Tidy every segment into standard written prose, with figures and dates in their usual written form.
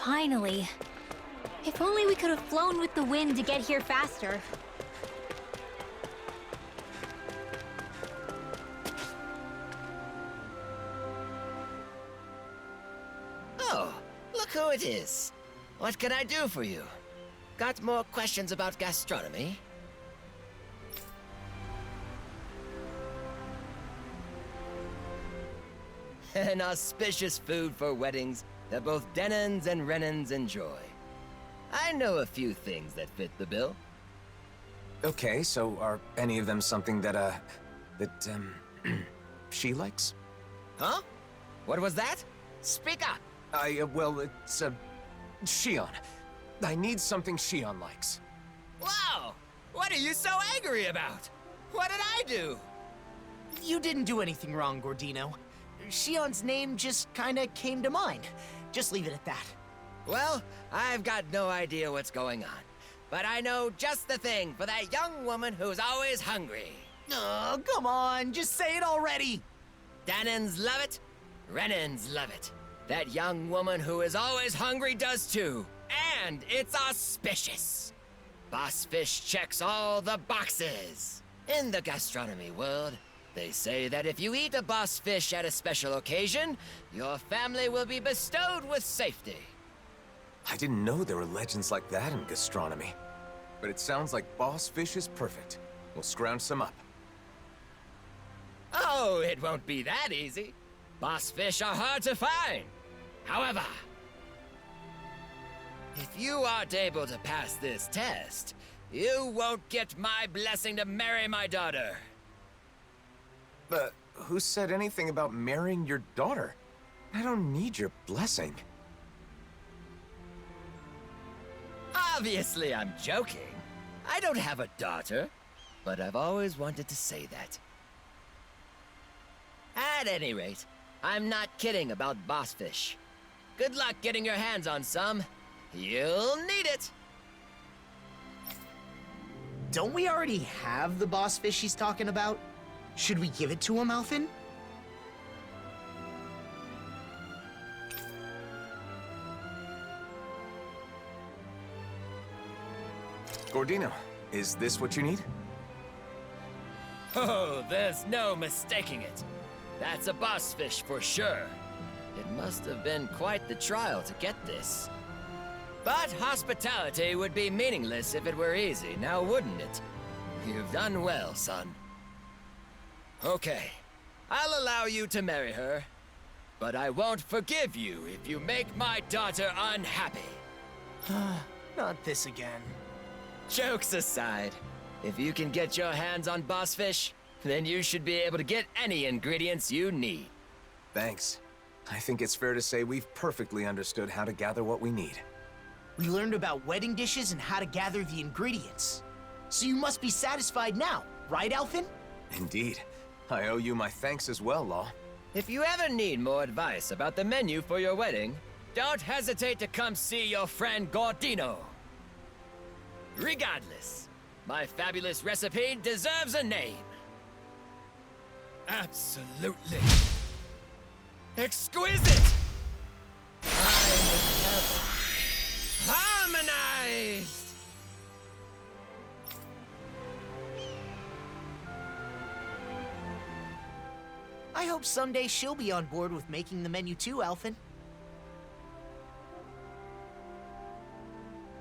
Finally. If only we could have flown with the wind to get here faster. Oh, look who it is. What can I do for you? Got more questions about gastronomy? An auspicious food for weddings that both Denons and Renans enjoy. I know a few things that fit the bill. Okay, so are any of them something that, she likes? Huh? What was that? Speak up! Well, it's, Shion. I need something Shion likes. Wow! What are you so angry about? What did I do? You didn't do anything wrong, Gordino. Shion's name just kinda came to mind. Just leave it at that. Well, I've got no idea what's going on. But I know just the thing for that young woman who's always hungry. Oh, come on, just say it already! Danons love it, Renans love it. That young woman who is always hungry does too. And it's auspicious. Boss Fish checks all the boxes. In the gastronomy world, they say that if you eat a boss fish at a special occasion, your family will be bestowed with safety. I didn't know there were legends like that in gastronomy. But it sounds like Boss Fish is perfect. We'll scrounge some up. Oh, it won't be that easy. Boss fish are hard to find. However, if you aren't able to pass this test, you won't get my blessing to marry my daughter. But who said anything about marrying your daughter? I don't need your blessing. Obviously, I'm joking. I don't have a daughter, but I've always wanted to say that. At any rate, I'm not kidding about boss fish. Good luck getting your hands on some. You'll need it. Don't we already have the boss fish he's talking about? Should we give it to him, Alphen? Gordino, is this what you need? Oh, there's no mistaking it. That's a boss fish for sure. It must have been quite the trial to get this. But hospitality would be meaningless if it were easy, now wouldn't it? You've done well, son. Okay, I'll allow you to marry her, but I won't forgive you if you make my daughter unhappy. Not this again. Jokes aside, if you can get your hands on boss fish, then you should be able to get any ingredients you need. Thanks. I think it's fair to say we've perfectly understood how to gather what we need. We learned about wedding dishes and how to gather the ingredients. So you must be satisfied now, right, Alphen? Indeed. I owe you my thanks as well, Law. If you ever need more advice about the menu for your wedding, don't hesitate to come see your friend Gordino. Regardless, my fabulous recipe deserves a name. Absolutely exquisite! Harmonized! I hope someday she'll be on board with making the menu too, Alphen.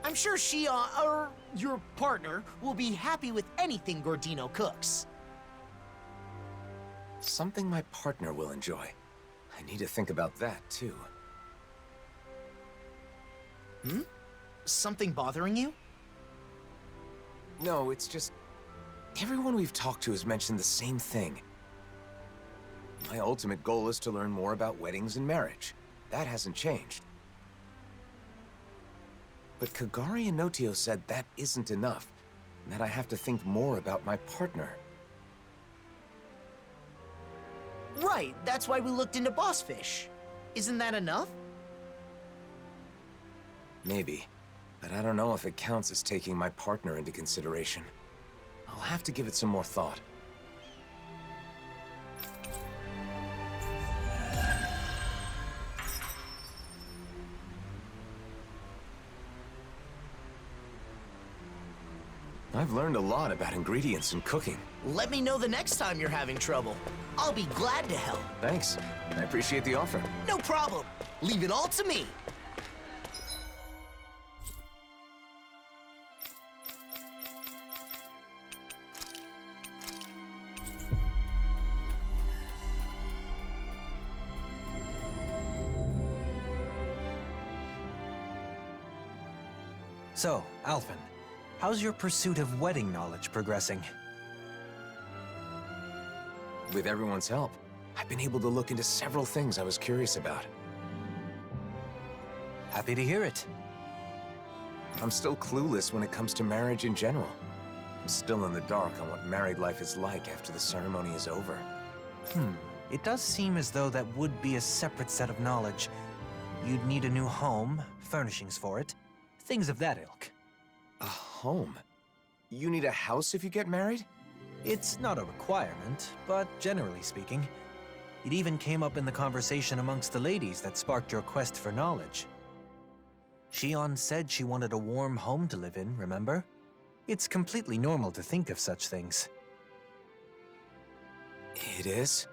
I'm sure she, or your partner, will be happy with anything Gordino cooks. Something my partner will enjoy. I need to think about that, too. Hmm? Something bothering you? No, it's just... everyone we've talked to has mentioned the same thing. My ultimate goal is to learn more about weddings and marriage. That hasn't changed. But Kagari and Notio said that isn't enough, and that I have to think more about my partner. Right, that's why we looked into boss fish. Isn't that enough? Maybe, but I don't know if it counts as taking my partner into consideration. I'll have to give it some more thought. I've learned a lot about ingredients and cooking. Let me know the next time you're having trouble. I'll be glad to help. Thanks. I appreciate the offer. No problem. Leave it all to me. So, Alphen, how's your pursuit of wedding knowledge progressing? With everyone's help, I've been able to look into several things I was curious about. Happy to hear it. I'm still clueless when it comes to marriage in general. I'm still in the dark on what married life is like after the ceremony is over. It does seem as though that would be a separate set of knowledge. You'd need a new home, furnishings for it, things of that ilk. A home? You need a house if you get married? It's not a requirement, but generally speaking, it even came up in the conversation amongst the ladies that sparked your quest for knowledge. Shion said she wanted a warm home to live in, remember? It's completely normal to think of such things. It is?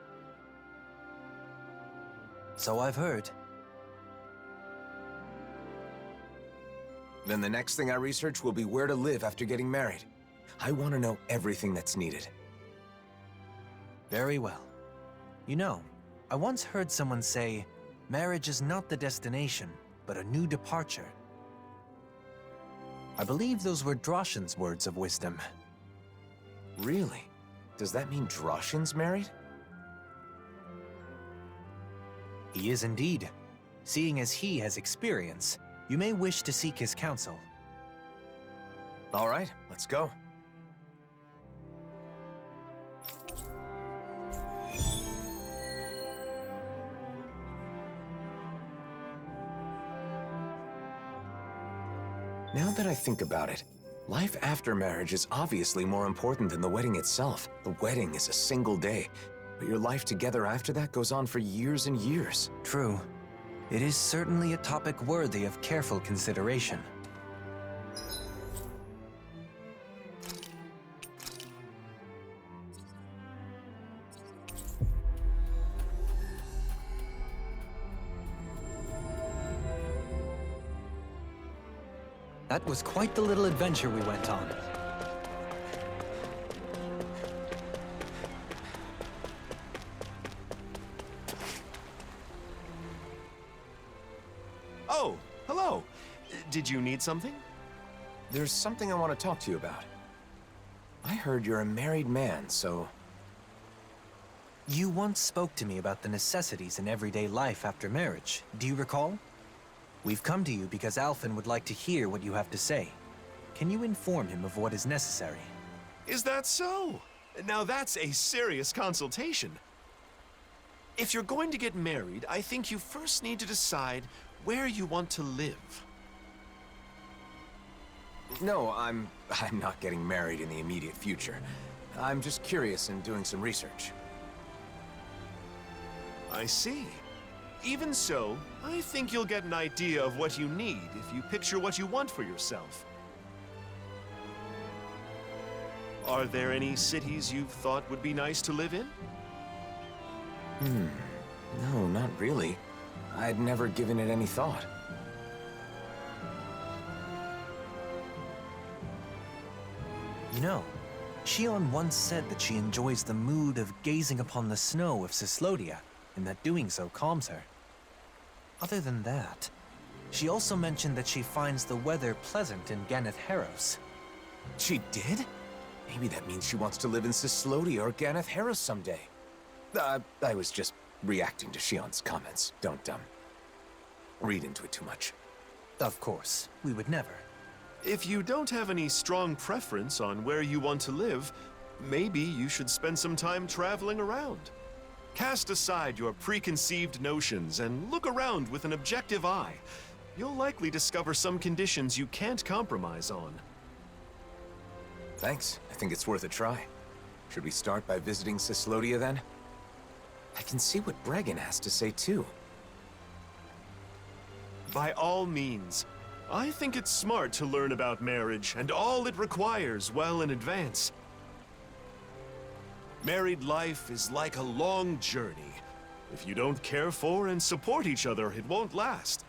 So I've heard. Then the next thing I research will be where to live after getting married. I want to know everything that's needed. Very well. You know, I once heard someone say, marriage is not the destination, but a new departure. I believe those were Droshin's words of wisdom. Really? Does that mean Droshin's married? He is indeed. Seeing as he has experience, you may wish to seek his counsel. All right, let's go. Now that I think about it, life after marriage is obviously more important than the wedding itself. The wedding is a single day, but your life together after that goes on for years and years. True. It is certainly a topic worthy of careful consideration. That was quite the little adventure we went on. Oh, hello. Did you need something? There's something I want to talk to you about. I heard you're a married man, so... You once spoke to me about the necessities in everyday life after marriage. Do you recall? We've come to you because Alphen would like to hear what you have to say. Can you inform him of what is necessary? Is that so? Now that's a serious consultation. If you're going to get married, I think you first need to decide where you want to live. No, I'm not getting married in the immediate future. I'm just curious and doing some research. I see. Even so, I think you'll get an idea of what you need if you picture what you want for yourself. Are there any cities you've thought would be nice to live in? No, not really. I'd never given it any thought. You know, Shion once said that she enjoys the mood of gazing upon the snow of Cyslodia, and that doing so calms her. Other than that, she also mentioned that she finds the weather pleasant in Ganeth Heros. She did? Maybe that means she wants to live in Cyslodia or Ganeth Heros someday. I was just reacting to Shion's comments. Don't, read into it too much. Of course, we would never. If you don't have any strong preference on where you want to live, maybe you should spend some time traveling around. Cast aside your preconceived notions and look around with an objective eye. You'll likely discover some conditions you can't compromise on. Thanks. I think it's worth a try. Should we start by visiting Cyslodia then? I can see what Bregan has to say too. By all means. I think it's smart to learn about marriage and all it requires well in advance. Married life is like a long journey. If you don't care for and support each other, it won't last.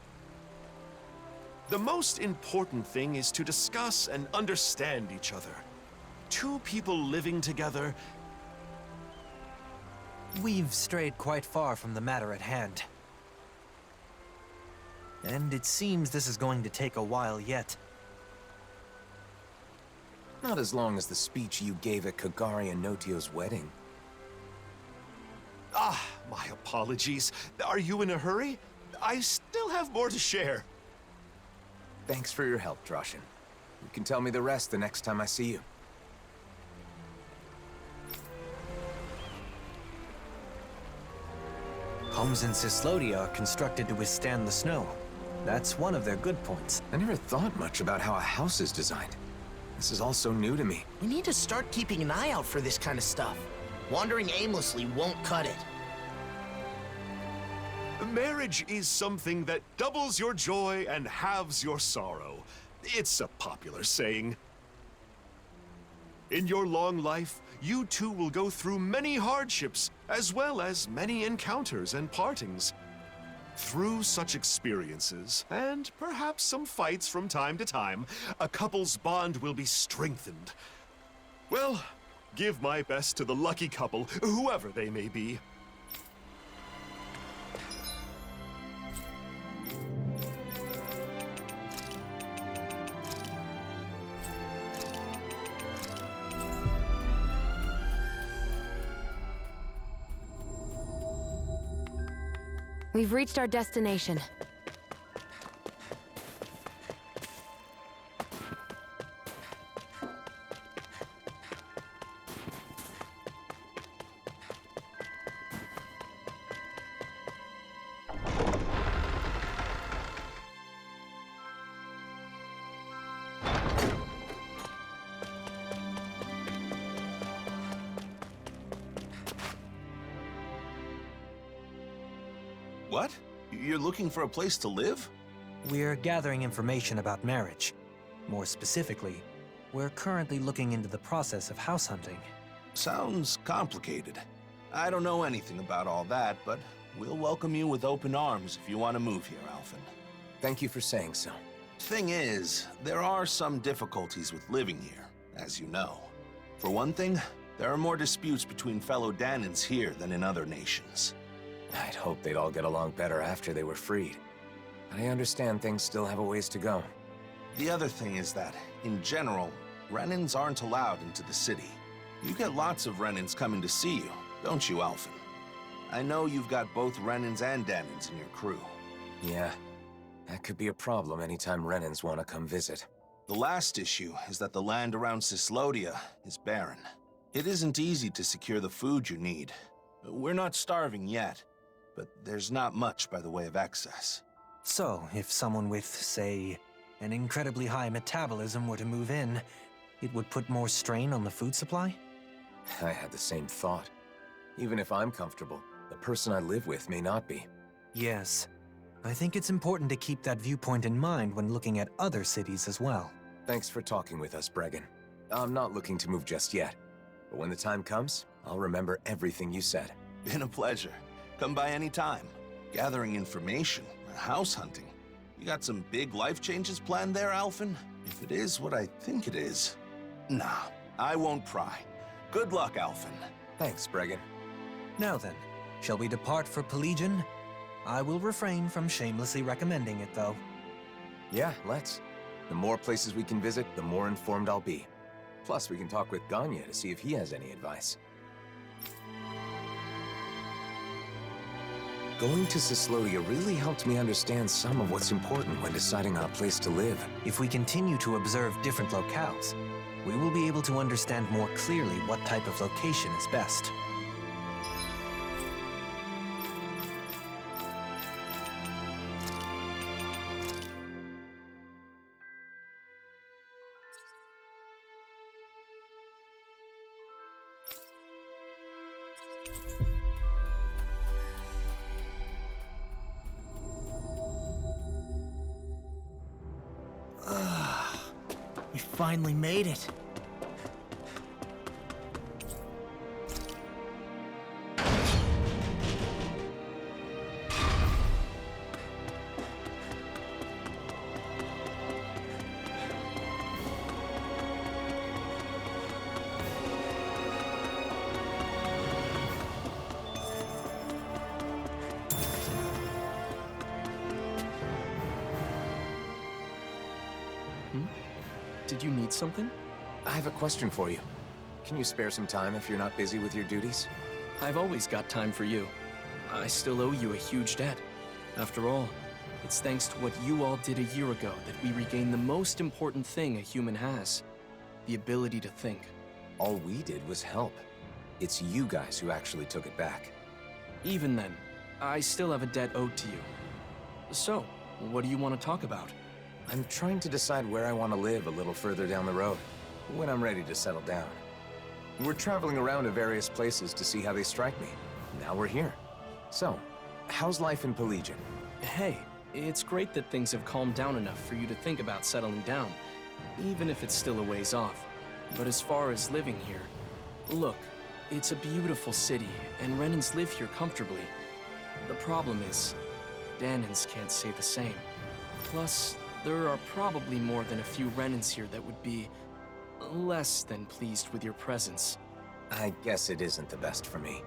The most important thing is to discuss and understand each other. Two people living together. We've strayed quite far from the matter at hand. And it seems this is going to take a while yet. Not as long as the speech you gave at Kagari and Notio's wedding. Ah, my apologies. Are you in a hurry? I still have more to share. Thanks for your help, Droshin. You can tell me the rest the next time I see you. Homes in Cislodia are constructed to withstand the snow. That's one of their good points. I never thought much about how a house is designed. This is all so new to me. We need to start keeping an eye out for this kind of stuff. Wandering aimlessly won't cut it. Marriage is something that doubles your joy and halves your sorrow. It's a popular saying. In your long life, you too will go through many hardships, as well as many encounters and partings. Through such experiences, and perhaps some fights from time to time, a couple's bond will be strengthened. Well, give my best to the lucky couple, whoever they may be. We've reached our destination. What? You're looking for a place to live? We're gathering information about marriage. More specifically, we're currently looking into the process of house hunting. Sounds complicated. I don't know anything about all that, but we'll welcome you with open arms if you want to move here, Alphen. Thank you for saying so. Thing is, there are some difficulties with living here, as you know. For one thing, there are more disputes between fellow Danans here than in other nations. I'd hoped they'd all get along better after they were freed. But I understand things still have a ways to go. The other thing is that, in general, Renans aren't allowed into the city. You get lots of Renans coming to see you, don't you, Alphen? I know you've got both Renans and Danans in your crew. Yeah, that could be a problem anytime Renans want to come visit. The last issue is that the land around Cislodia is barren. It isn't easy to secure the food you need. We're not starving yet, but there's not much by the way of excess. So, if someone with, say, an incredibly high metabolism were to move in, it would put more strain on the food supply? I had the same thought. Even if I'm comfortable, the person I live with may not be. Yes. I think it's important to keep that viewpoint in mind when looking at other cities as well. Thanks for talking with us, Bregan. I'm not looking to move just yet, but when the time comes, I'll remember everything you said. Been a pleasure. Come by any time. Gathering information, house hunting. You got some big life changes planned there, Alphen? If it is what I think it is. Nah, I won't pry. Good luck, Alphen. Thanks, Bregan. Now then, shall we depart for Pelegion? I will refrain from shamelessly recommending it, though. Yeah, let's. The more places we can visit, the more informed I'll be. Plus, we can talk with Ganya to see if he has any advice. Going to Cislodia really helped me understand some of what's important when deciding on a place to live. If we continue to observe different locales, we will be able to understand more clearly what type of location is best. We finally made it. Did you need something? I have a question for you. Can you spare some time if you're not busy with your duties? I've always got time for you. I still owe you a huge debt. After all, it's thanks to what you all did a year ago that we regained the most important thing a human has. The ability to think. All we did was help. It's you guys who actually took it back. Even then, I still have a debt owed to you. So, what do you want to talk about? I'm trying to decide where I want to live a little further down the road, when I'm ready to settle down. We're traveling around to various places to see how they strike me. Now we're here. So, how's life in Pelagian? Hey, it's great that things have calmed down enough for you to think about settling down, even if it's still a ways off. But as far as living here, look, it's a beautiful city, and Renans live here comfortably. The problem is, Danans can't say the same. Plus, there are probably more than a few Renans here that would be less than pleased with your presence. I guess it isn't the best for me.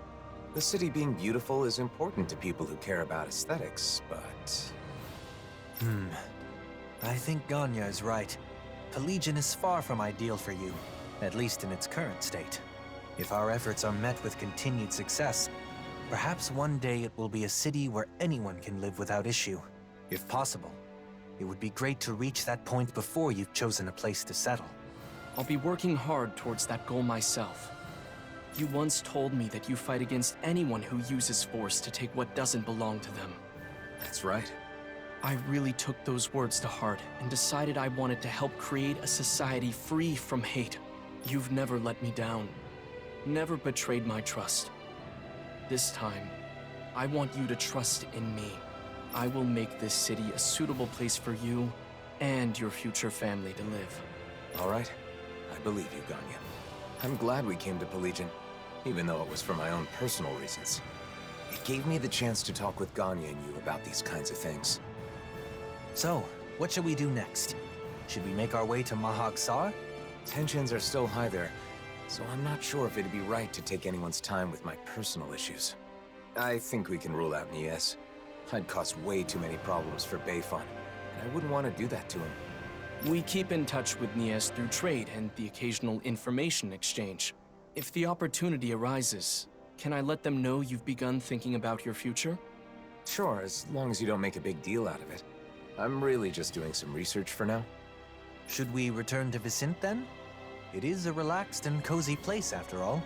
The city being beautiful is important to people who care about aesthetics, but... I think Ganya is right. Pelagian is far from ideal for you, at least in its current state. If our efforts are met with continued success, perhaps one day it will be a city where anyone can live without issue. If possible, it would be great to reach that point before you've chosen a place to settle. I'll be working hard towards that goal myself. You once told me that you fight against anyone who uses force to take what doesn't belong to them. That's right. I really took those words to heart and decided I wanted to help create a society free from hate. You've never let me down, never betrayed my trust. This time, I want you to trust in me. I will make this city a suitable place for you and your future family to live. All right. I believe you, Ganya. I'm glad we came to Pelagian, even though it was for my own personal reasons. It gave me the chance to talk with Ganya and you about these kinds of things. So, what should we do next? Should we make our way to Mahag Saar? Tensions are still high there, so I'm not sure if it'd be right to take anyone's time with my personal issues. I think we can rule out Nies. I'd cause way too many problems for Bayfun, and I wouldn't want to do that to him. We keep in touch with Nies through trade and the occasional information exchange. If the opportunity arises, can I let them know you've begun thinking about your future? Sure, as long as you don't make a big deal out of it. I'm really just doing some research for now. Should we return to Vicent then? It is a relaxed and cozy place after all.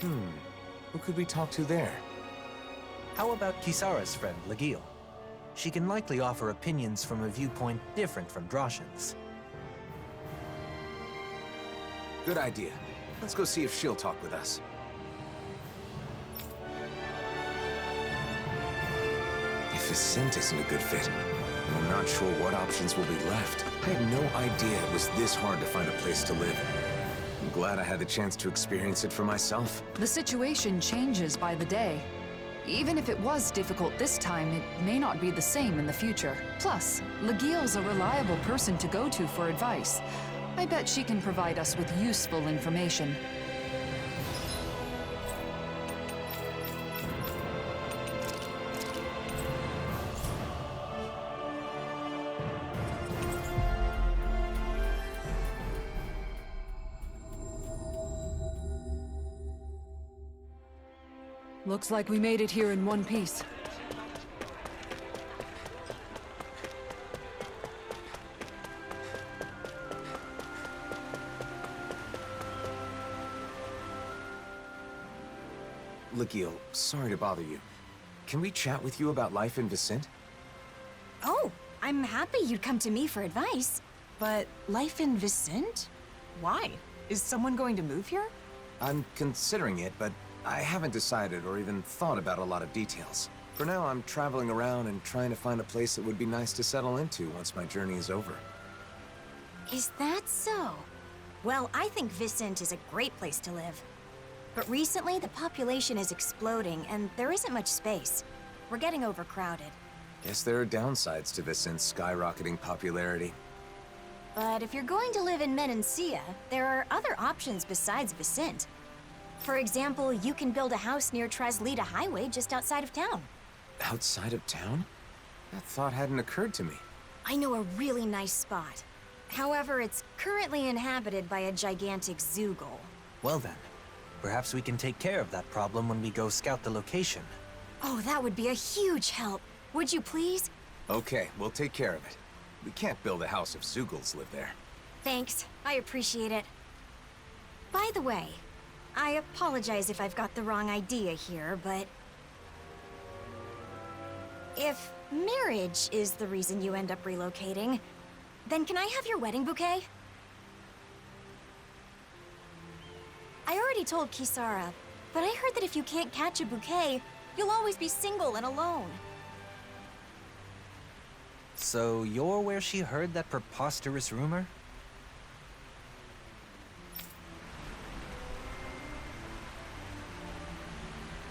Who could we talk to there? How about Kisara's friend, Legil? She can likely offer opinions from a viewpoint different from Droshan's. Good idea. Let's go see if she'll talk with us. If Vicent isn't a good fit, I'm not sure what options will be left. I had no idea it was this hard to find a place to live. I'm glad I had the chance to experience it for myself. The situation changes by the day. Even if it was difficult this time, it may not be the same in the future. Plus, Legil's a reliable person to go to for advice. I bet she can provide us with useful information. Looks like we made it here in one piece. Legil, sorry to bother you. Can we chat with you about life in Vicent? Oh, I'm happy you'd come to me for advice. But life in Vicent? Why? Is someone going to move here? I'm considering it, but I haven't decided or even thought about a lot of details. For now, I'm traveling around and trying to find a place that would be nice to settle into once my journey is over. Is that so? Well, I think Vicent is a great place to live. But recently, the population is exploding, and there isn't much space. We're getting overcrowded. Guess there are downsides to Vicent's skyrocketing popularity. But if you're going to live in Menancia, there are other options besides Vicent. For example, you can build a house near Traslita Highway just outside of town. Outside of town? That thought hadn't occurred to me. I know a really nice spot. However, it's currently inhabited by a gigantic Zoogle. Well then, perhaps we can take care of that problem when we go scout the location. Oh, that would be a huge help. Would you please? Okay, we'll take care of it. We can't build a house if Zoogles live there. Thanks. I appreciate it. By the way, I apologize if I've got the wrong idea here, but... if marriage is the reason you end up relocating, then can I have your wedding bouquet? I already told Kisara, but I heard that if you can't catch a bouquet, you'll always be single and alone. So you're where she heard that preposterous rumor?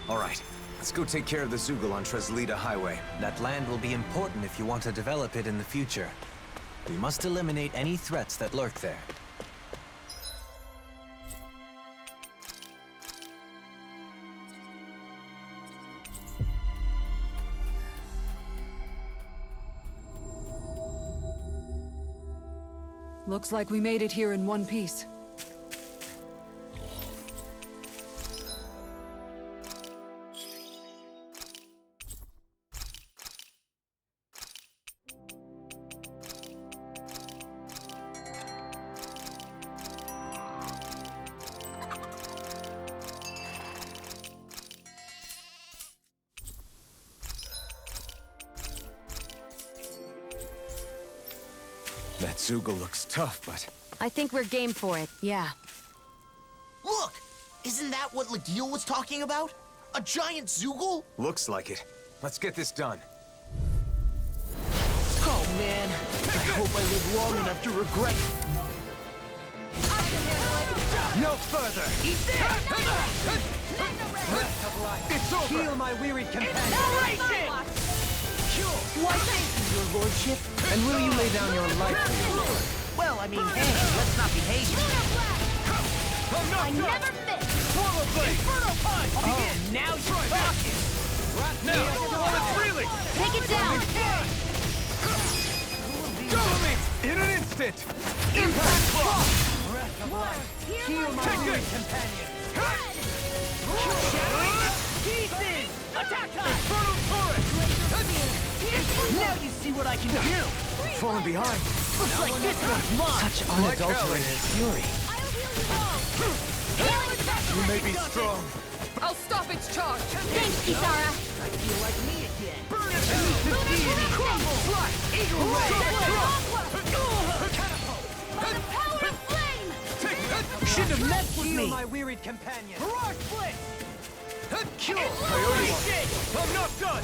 All right, let's go take care of the Zoogle on Traslita Highway. That land will be important if you want to develop it in the future. We must eliminate any threats that lurk there. Looks like we made it here in one piece. That Zoogle looks tough, but... I think we're game for it, yeah. Look! Isn't that what Legil was talking about? A giant Zoogle? Looks like it. Let's get this done. Oh, man. I hope I live long enough to regret it. No further! It's over! Heal my wearied companion! Why, thank you, your lordship. And will you lay down your life for your lord? Well, I mean, hey, let's not be hasty. I never miss! Inferno punch! Oh, now you're talking! Now, it's reeling! Take it down! Go me! In an instant! Impact block! Heal my wearied companion! Pieces! Attack time! Infernal turret! Now you see what I can do! Falling behind. Looks like this one's mine! Such unadulterated fury. You may be strong. I'll stop its charge! Thanks, Kisara! I feel like me again. Burn it to deity! Crumble! Fly! Eagle ray! By the power of flame! Shouldn't have messed with Heal me! my wearied companion. Mirage split! Kill! Illumination! I'm not done!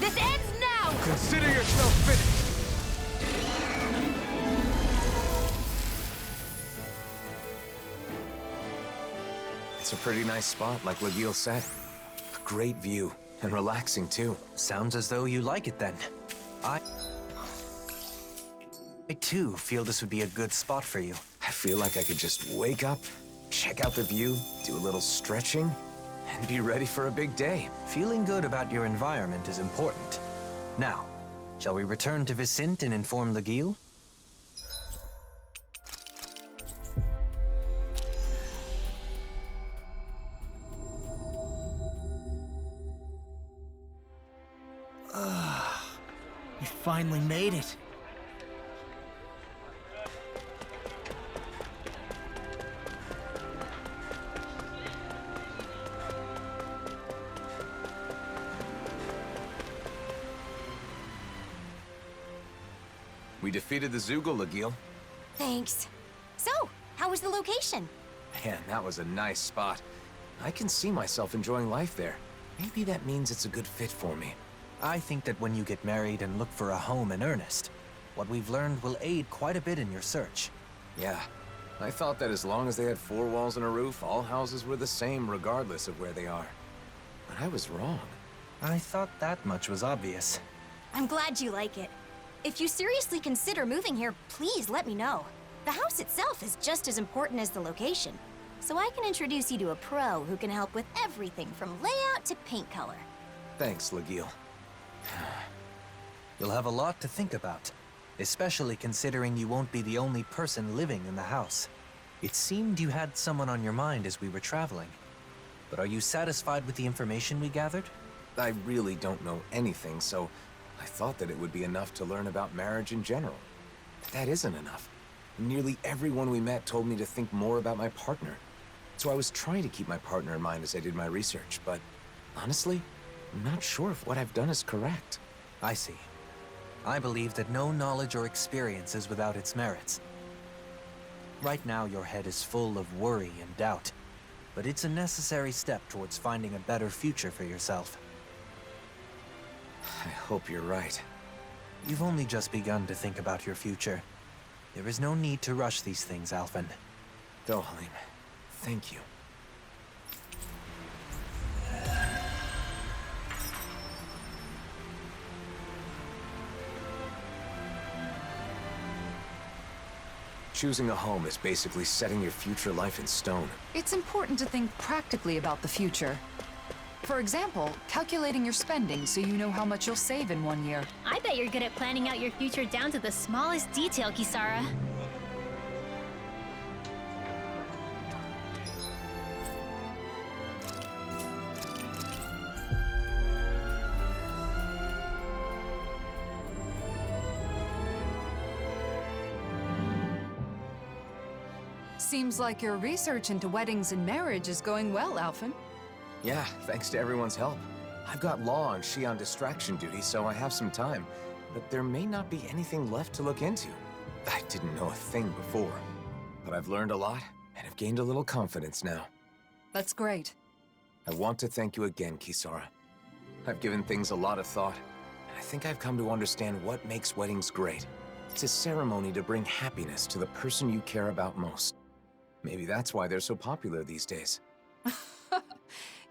This ends now! Consider yourself finished. It's a pretty nice spot, like Legil said. A great view, and relaxing too. Sounds as though you like it then. I too feel this would be a good spot for you. I feel like I could just wake up, check out the view, do a little stretching, and be ready for a big day. Feeling good about your environment is important. Now, shall we return to Vicent and inform Legil? We finally made it. We defeated the Zoogle, Legil. Thanks. So, how was the location? Man, that was a nice spot. I can see myself enjoying life there. Maybe that means it's a good fit for me. I think that when you get married and look for a home in earnest, what we've learned will aid quite a bit in your search. Yeah. I thought that as long as they had 4 walls and a roof, all houses were the same regardless of where they are. But I was wrong. I thought that much was obvious. I'm glad you like it. If you seriously consider moving here, please let me know. The house itself is just as important as the location. So I can introduce you to a pro who can help with everything from layout to paint color. Thanks, Legil. You'll have a lot to think about, especially considering you won't be the only person living in the house. It seemed you had someone on your mind as we were traveling. But are you satisfied with the information we gathered? I really don't know anything, so I thought that it would be enough to learn about marriage in general. But that isn't enough. Nearly everyone we met told me to think more about my partner. So I was trying to keep my partner in mind as I did my research, but honestly, I'm not sure if what I've done is correct. I see. I believe that no knowledge or experience is without its merits. Right now, your head is full of worry and doubt, but it's a necessary step towards finding a better future for yourself. I hope you're right. You've only just begun to think about your future. There is no need to rush these things, Alphen. Dohalim, thank you. Choosing a home is basically setting your future life in stone. It's important to think practically about the future. For example, calculating your spending so you know how much you'll save in 1 year. I bet you're good at planning out your future down to the smallest detail, Kisara. Seems like your research into weddings and marriage is going well, Alphen. Yeah, thanks to everyone's help. I've got law and Shion distraction duty, so I have some time. But there may not be anything left to look into. I didn't know a thing before. But I've learned a lot, and have gained a little confidence now. That's great. I want to thank you again, Kisara. I've given things a lot of thought, and I think I've come to understand what makes weddings great. It's a ceremony to bring happiness to the person you care about most. Maybe that's why they're so popular these days.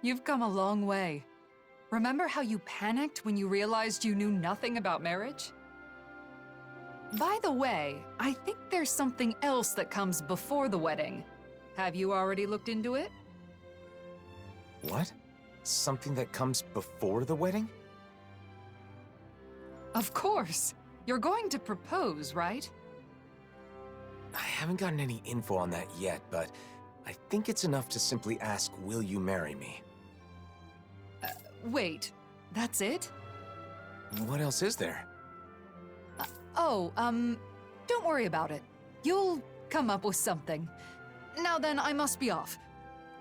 You've come a long way. Remember how you panicked when you realized you knew nothing about marriage? By the way, I think there's something else that comes before the wedding. Have you already looked into it? What? Something that comes before the wedding? Of course. You're going to propose, right? I haven't gotten any info on that yet, but I think it's enough to simply ask, will you marry me? Wait, that's it? What else is there? Don't worry about it. You'll come up with something. Now then, I must be off.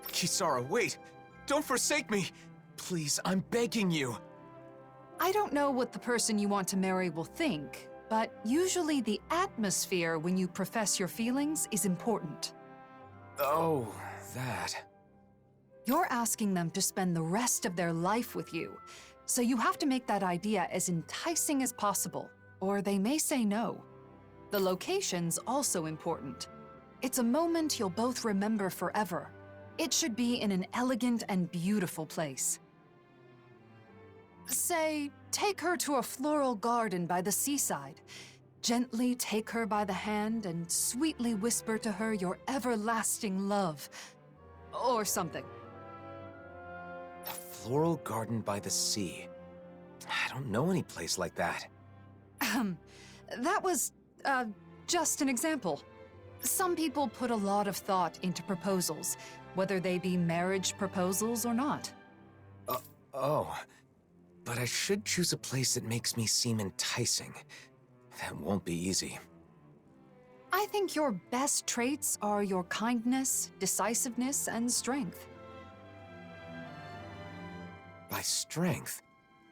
Kisara, wait! Don't forsake me! Please, I'm begging you! I don't know what the person you want to marry will think, but usually the atmosphere when you profess your feelings is important. Oh, that. You're asking them to spend the rest of their life with you, so you have to make that idea as enticing as possible, or they may say no. The location's also important. It's a moment you'll both remember forever. It should be in an elegant and beautiful place. Say, take her to a floral garden by the seaside. Gently take her by the hand and sweetly whisper to her your everlasting love. Or something. A floral garden by the sea. I don't know any place like that. That was, just an example. Some people put a lot of thought into proposals, whether they be marriage proposals or not. Oh. But I should choose a place that makes me seem enticing. That won't be easy. I think your best traits are your kindness, decisiveness, and strength. By strength?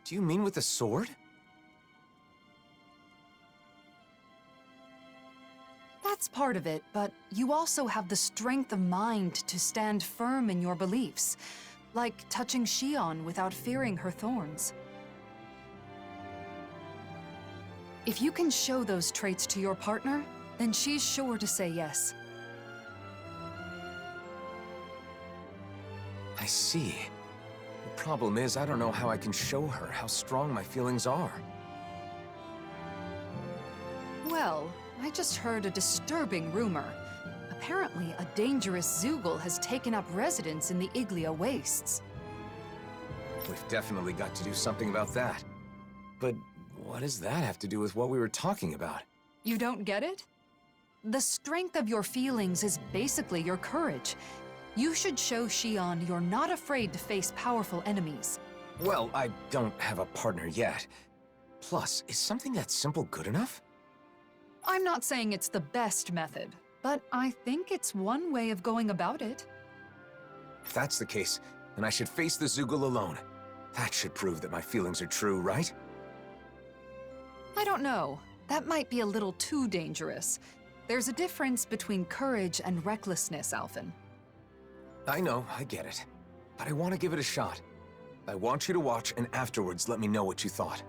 Do you mean with a sword? That's part of it, but you also have the strength of mind to stand firm in your beliefs, like touching Shion without fearing her thorns. If you can show those traits to your partner, then she's sure to say yes. I see. The problem is, I don't know how I can show her how strong my feelings are. Well, I just heard a disturbing rumor. Apparently, a dangerous Zoogle has taken up residence in the Iglia Wastes. We've definitely got to do something about that. But what does that have to do with what we were talking about? You don't get it? The strength of your feelings is basically your courage. You should show Xion you're not afraid to face powerful enemies. Well, I don't have a partner yet. Plus, is something that simple good enough? I'm not saying it's the best method, but I think it's one way of going about it. If that's the case, then I should face the Zoogle alone. That should prove that my feelings are true, right? I don't know. That might be a little too dangerous. There's a difference between courage and recklessness, Alphen. I know, I get it. But I want to give it a shot. I want you to watch and afterwards let me know what you thought.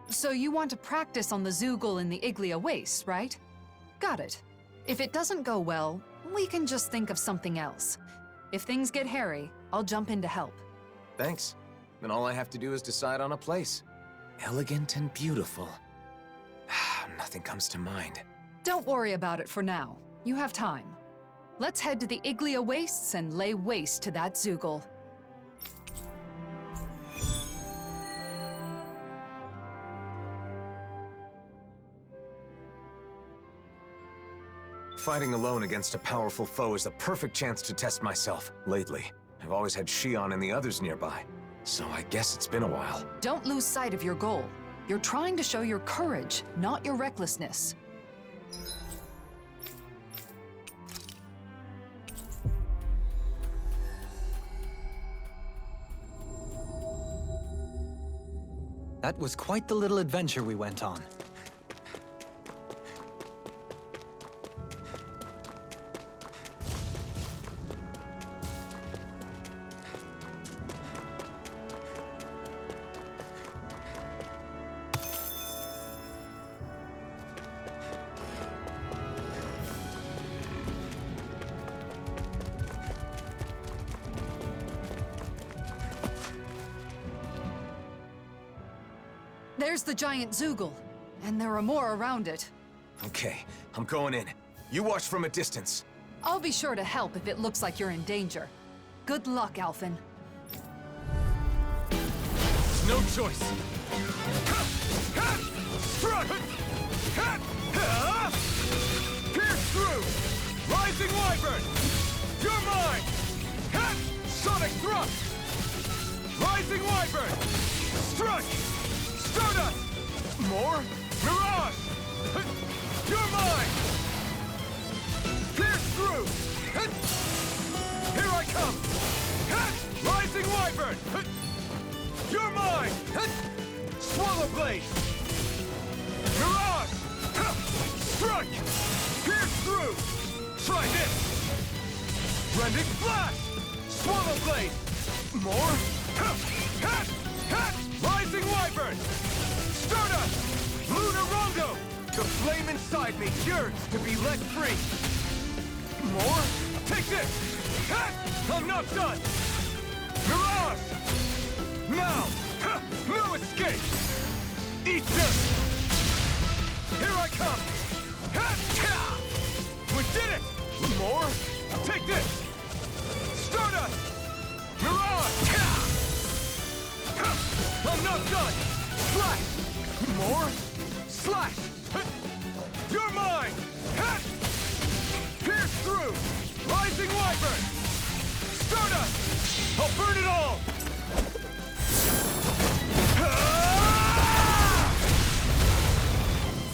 So you want to practice on the Zoogle in the Iglia Wastes, right? Got it. If it doesn't go well, we can just think of something else. If things get hairy, I'll jump in to help. Thanks. Then all I have to do is decide on a place. Elegant and beautiful. Nothing comes to mind. Don't worry about it for now. You have time. Let's head to the Iglia Wastes and lay waste to that Zoogle. Fighting alone against a powerful foe is the perfect chance to test myself. Lately, I've always had Xion and the others nearby, so I guess it's been a while. Don't lose sight of your goal. You're trying to show your courage, not your recklessness. That was quite the little adventure we went on. There's the giant Zoogle, and there are more around it. Okay, I'm going in. You watch from a distance. I'll be sure to help if it looks like you're in danger. Good luck, Alphen. No choice. Strike! Pierce through! Rising Wyvern! You're mine! Sonic Thrust! Rising Wyvern! Strike! Stardust! More? Mirage! You're mine! Pierce through! Here I come! Rising Wyvern! You're mine! Swallow Blade! Mirage! Strike! Pierce through! Try this! Rending Flash! Swallow Blade! More? Rising Wyvern! Stardust! Lunar Rondo! The flame inside me yearns to be let free! More? Take this! I'm not done! Mirage! Now! No escape! Eat this! Here I come! We did it! More? Take this! Stardust! Mirage! I'm not done! Slash! More? Slash! You're mine! Pierce through! Rising Wyvern! Stardust! I'll burn it all!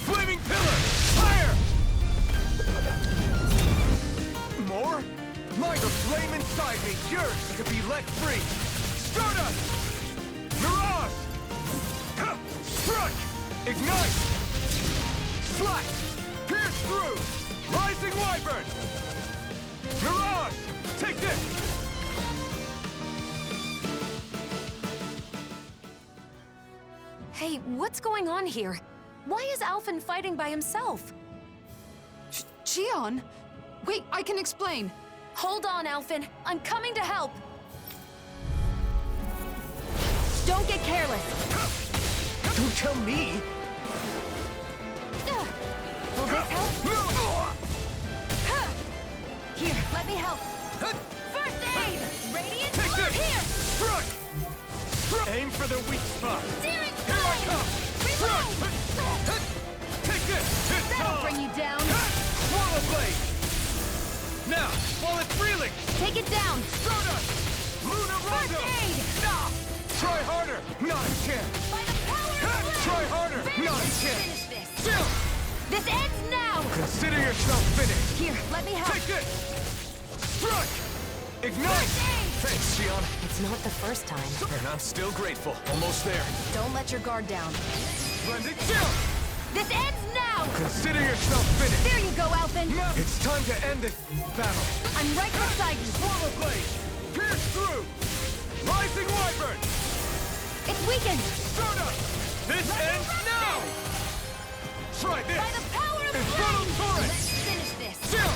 Flaming Pillar! Fire! More? The flame inside me yearns to be let free! Stardust! Mirage! Strike! Ignite! Slash! Pierce through! Rising Wyvern! Mirage! Take this! Hey, what's going on here? Why is Alphen fighting by himself? Xion? Wait, I can explain. Hold on, Alphen. I'm coming to help. Don't get careless. Don't tell me! Will this help? Here, let me help. First aid! Radiant Take Blue this! here! Strike! Aim for the weak spot! Searing Here I Flame! come! Reload! Take this! Hit That'll Tom! bring you down. Swallow blade! Now, while it's reeling! Take it down. Stardust! Luna First Rondo! aid! Stop! Try harder! Not a chance! By the power of Flame! Try harder! Not a chance! Finish this. Still! This ends now! Consider yourself finished! Here, let me help. Take this! Strike! Ignite! Thanks, Xion. It's not the first time. And I'm still grateful. Almost there. Don't let your guard down. Splendid kill! This ends now! Consider yourself finished! There you go, Alphen! It's time to end this battle! I'm right beside you. Swallow blade! Pierce through! Rising wyvern! It's weakened! Stardust! This ends now! Try this! By the power of Infernal Flame! torrent! Let's finish this. Still!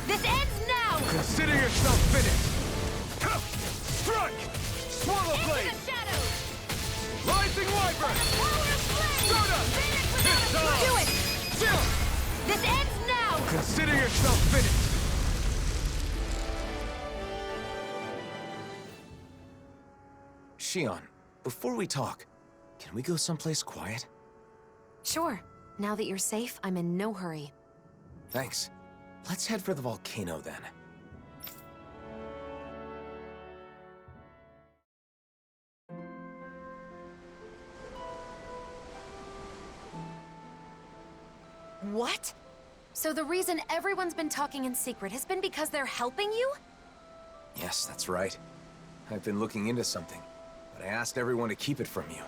This ends now! Consider yourself finished! Strike! Swallow Into blade! the shadows! Rising wyvern! Power of Flame! Stardust! Finish without a It's Do it! Still! This ends now! Consider yourself finished! Xion, before we talk, can we go someplace quiet? Sure. Now that you're safe, I'm in no hurry. Thanks. Let's head for the volcano then. What? So the reason everyone's been talking in secret has been because they're helping you? Yes, that's right. I've been looking into something, but I asked everyone to keep it from you.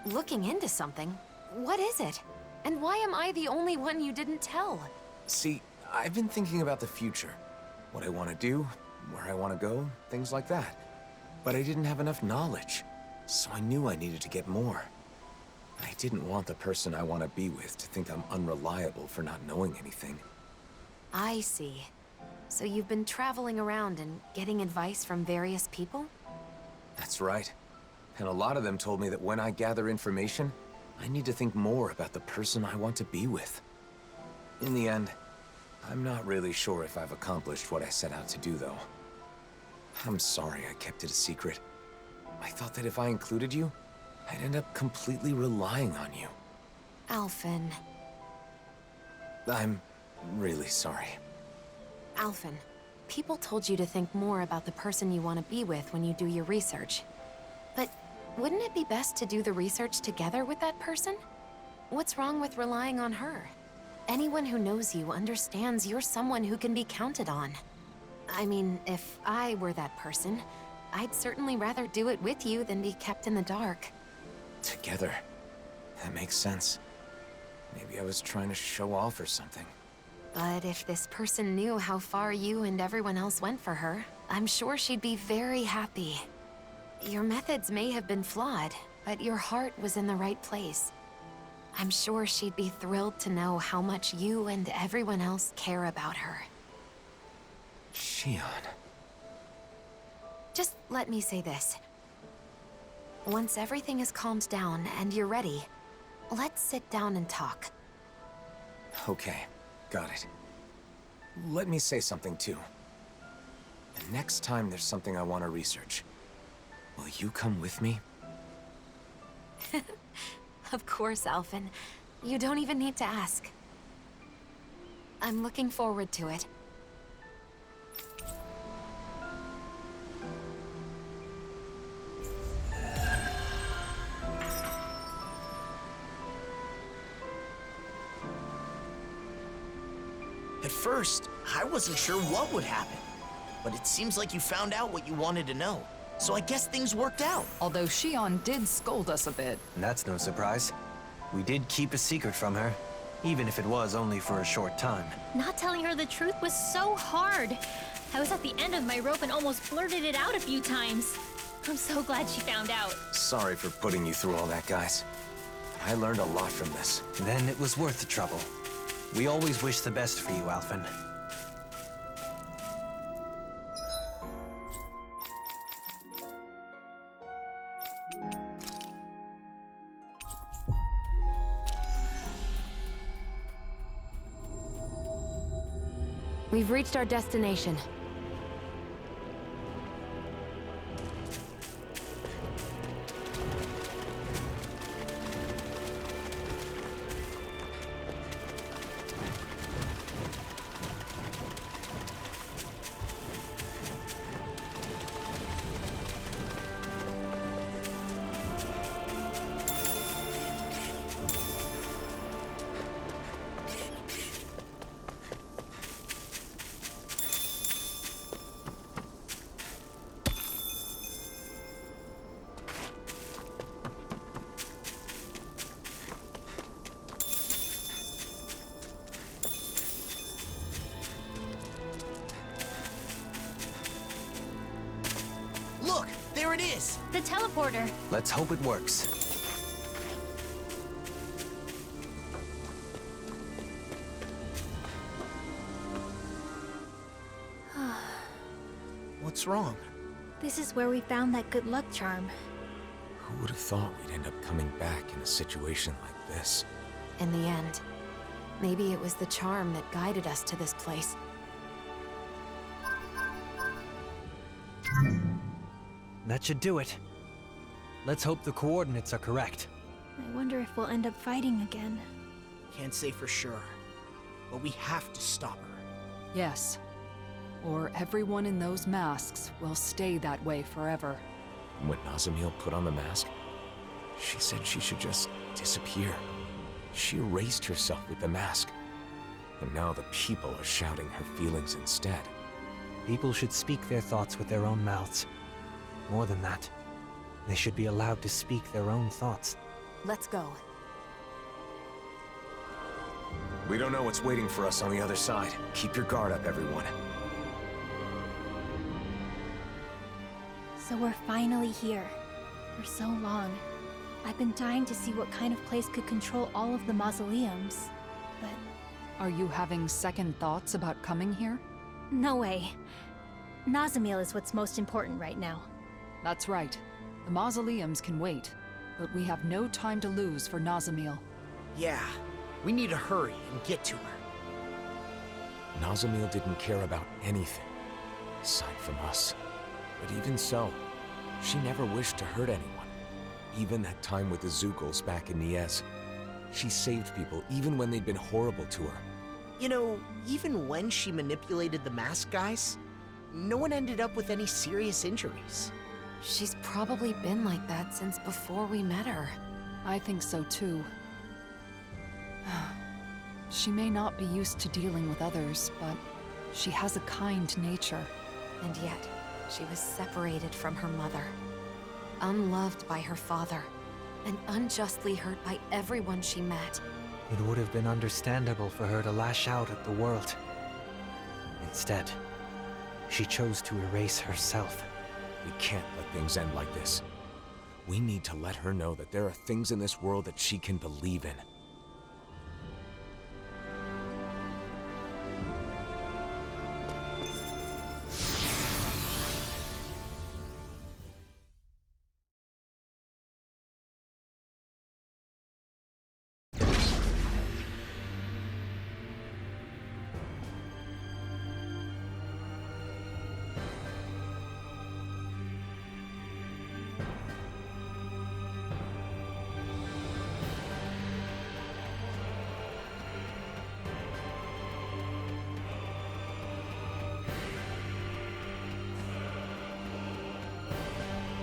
Looking into something? What is it? And why am I the only one you didn't tell? See, I've been thinking about the future. What I want to do, where I want to go, things like that. But I didn't have enough knowledge, so I knew I needed to get more. I didn't want the person I want to be with to think I'm unreliable for not knowing anything. I see. So you've been traveling around and getting advice from various people? That's right. And a lot of them told me that when I gather information, I need to think more about the person I want to be with. In the end, I'm not really sure if I've accomplished what I set out to do, though. I'm sorry I kept it a secret. I thought that if I included you, I'd end up completely relying on you. Alphen. I'm really sorry. Alphen, people told you to think more about the person you want to be with when you do your research. But wouldn't it be best to do the research together with that person? What's wrong with relying on her? Anyone who knows you understands you're someone who can be counted on. I mean, if I were that person, I'd certainly rather do it with you than be kept in the dark. Together. That makes sense. Maybe I was trying to show off or something. But if this person knew how far you and everyone else went for her, I'm sure she'd be very happy. Your methods may have been flawed, but your heart was in the right place. I'm sure she'd be thrilled to know how much you and everyone else care about her. Xion. Just let me say this. Once everything is calmed down and you're ready, let's sit down and talk. Okay, got it. Let me say something too. The next time there's something I want to research, will you come with me? Of course, Alphen. You don't even need to ask. I'm looking forward to it. At first, I wasn't sure what would happen. But it seems like you found out what you wanted to know. So I guess things worked out. Although Xion did scold us a bit. That's no surprise. We did keep a secret from her, even if it was only for a short time. Not telling her the truth was so hard. I was at the end of my rope and almost blurted it out a few times. I'm so glad she found out. Sorry for putting you through all that, guys. I learned a lot from this. Then it was worth the trouble. We always wish the best for you, Alphen. We've reached our destination. Look, there it is! The teleporter. Let's hope it works. What's wrong? This is where we found that good luck charm. Who would have thought we'd end up coming back in a situation like this? In the end, maybe it was the charm that guided us to this place. That should do it. Let's hope the coordinates are correct. I wonder if we'll end up fighting again. Can't say for sure, but we have to stop her. Yes. Or everyone in those masks will stay that way forever. When Nazamil put on the mask, she said she should just disappear. She erased herself with the mask. And now the people are shouting her feelings instead. People should speak their thoughts with their own mouths. More than that, they should be allowed to speak their own thoughts. Let's go. We don't know what's waiting for us on the other side. Keep your guard up, everyone. So we're finally here. For so long. I've been dying to see what kind of place could control all of the mausoleums. But Are you having second thoughts about coming here? no way. Nazamil is what's most important right now. That's right. The mausoleums can wait, but we have no time to lose for Nazamil. Yeah, we need to hurry and get to her. Nazamil didn't care about anything, aside from us. But even so, she never wished to hurt anyone. Even that time with the Zugals back in Niez. She saved people even when they'd been horrible to her. You know, even when she manipulated the mask guys, no one ended up with any serious injuries. She's probably been like that since before we met her. I think so too. She may not be used to dealing with others, but she has a kind nature. And yet, she was separated from her mother, unloved by her father, and unjustly hurt by everyone she met. It would have been understandable for her to lash out at the world. Instead, she chose to erase herself. We can't let things end like this. We need to let her know that there are things in this world that she can believe in.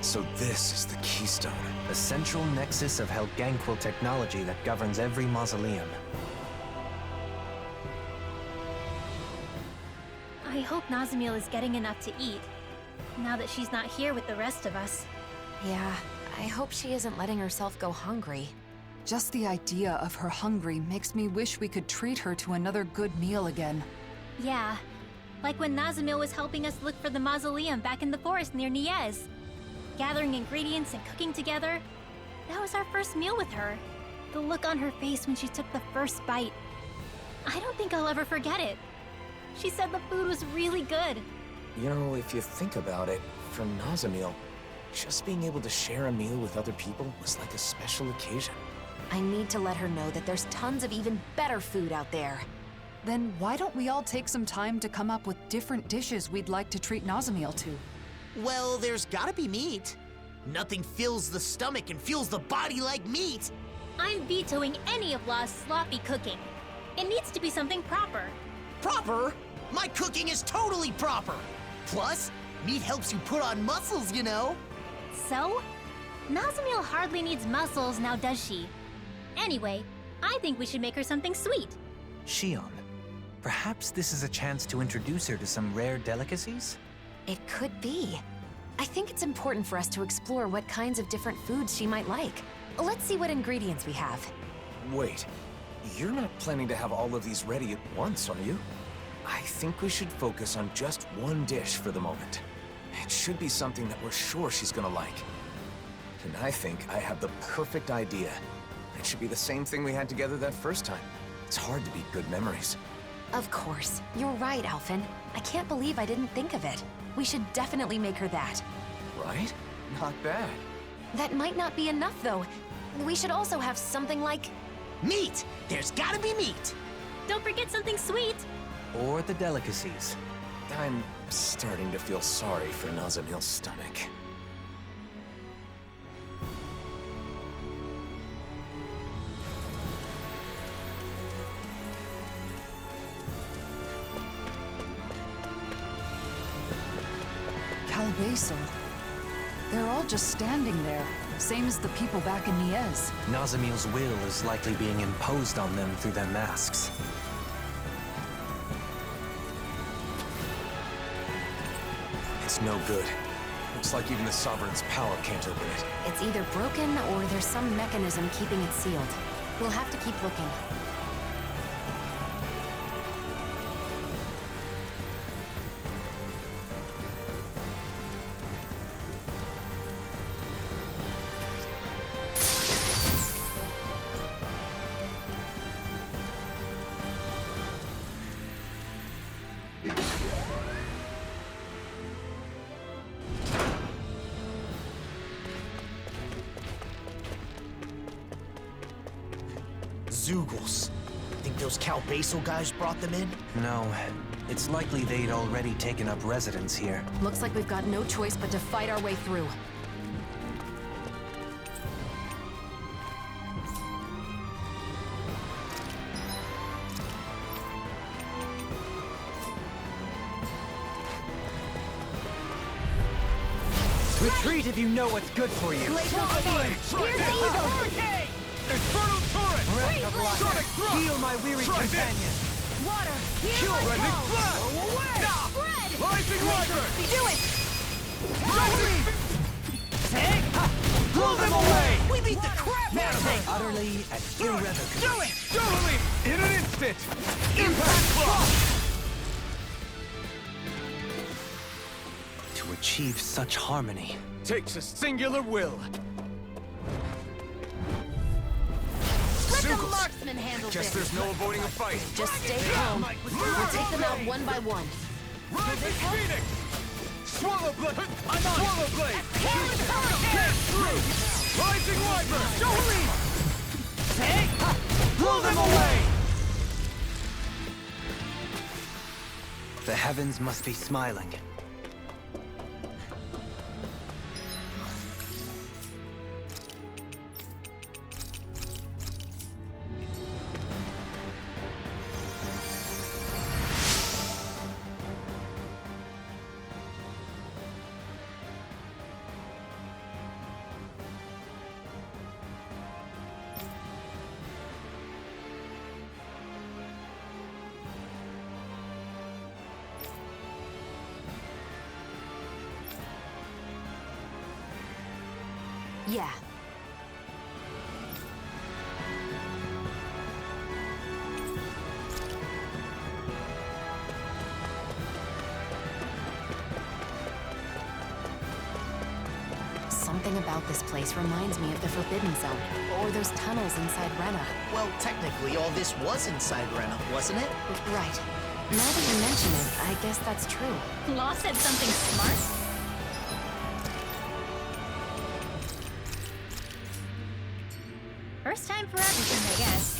So this is the keystone. The central nexus of Helganquil technology that governs every mausoleum. I hope Nazamil is getting enough to eat, now that she's not here with the rest of us. Yeah, I hope she isn't letting herself go hungry. Just the idea of her hungry makes me wish we could treat her to another good meal again. Yeah, like when Nazamil was helping us look for the mausoleum back in the forest near Niez. Gathering ingredients and cooking together. That was our first meal with her. The look on her face when she took the first bite. I don't think I'll ever forget it. She said the food was really good. You know, if you think about it, for Nazamil, just being able to share a meal with other people was like a special occasion. I need to let her know that there's tons of even better food out there. Then why don't we all take some time to come up with different dishes we'd like to treat Nazamiel to? Well, there's gotta be meat. Nothing fills the stomach and fuels the body like meat. I'm vetoing any of Law's sloppy cooking. It needs to be something proper. Proper? My cooking is totally proper. Plus, meat helps you put on muscles, you know. So? Nazamiel hardly needs muscles now, does she? Anyway, I think we should make her something sweet. Shion, perhaps this is a chance to introduce her to some rare delicacies? It could be. I think it's important for us to explore what kinds of different foods she might like. Let's see what ingredients we have. Wait, you're not planning to have all of these ready at once, are you? I think we should focus on just one dish for the moment. It should be something that we're sure she's gonna like. And I think I have the perfect idea. It should be the same thing we had together that first time. It's hard to beat good memories. Of course. You're right, Alphen. I can't believe I didn't think of it. We should definitely make her that. Right? Not bad. That might not be enough, though. We should also have something like... Meat! There's gotta be meat! Don't forget something sweet. Or the delicacies. I'm starting to feel sorry for Nazamil's stomach. Calbasel. They're all just standing there, same as the people back in Niez. Nazamiel's will is likely being imposed on them through their masks. It's no good. Looks like even the Sovereign's power can't open it. It's either broken or there's some mechanism keeping it sealed. We'll have to keep looking. Zoogles. Think those Calbasel guys brought them in? No, it's likely they'd already taken up residence here. Looks like we've got no choice but to fight our way through. Retreat if you know what's good for you. Here's the eagle. Infernal Torrent! Breath of life! Heal my weary companion! Water. Here's Kill my Rending call. Blast! Away. Stop! Spread. Rising Rider! Do it. Take! Blow them away! We beat the crap out of them! Utterly and irrevocably. Do it! Totally! In an instant! Impact Block! To achieve such harmony. Takes a singular will. Let the marksman handle Guess this. there's no avoiding a fight. Just stay calm. We'll take them out one by one. Rising Phoenix! Swallow Blade! I'm on! Swallow Blade! Get through! Rising Wyvern! Jolie! Take! Blow them away! The heavens must be smiling. Yeah. Something about this place reminds me of the Forbidden Zone, or those tunnels inside Rena. Well, technically, all this was inside Rena, wasn't it? Right. Now that you mention it, I guess that's true. Law said something smart? First time for everything, I guess.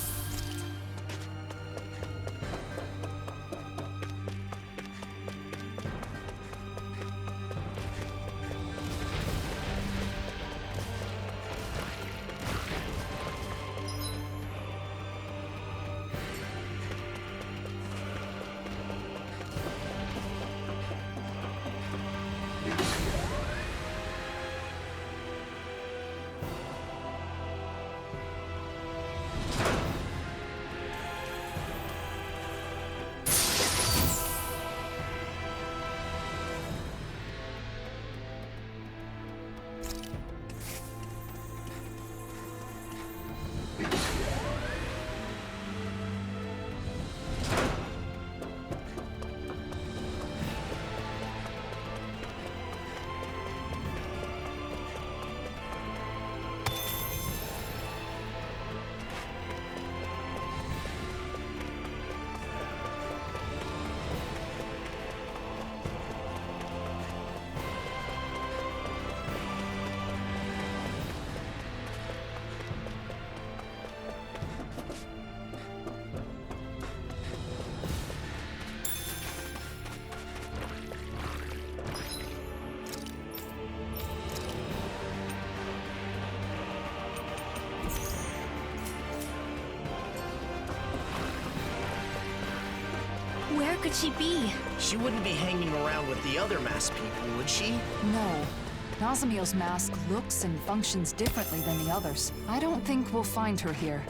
Where could she be? She wouldn't be hanging around with the other masked people, would she? No. Nazamiel's mask looks and functions differently than the others. I don't think we'll find her here.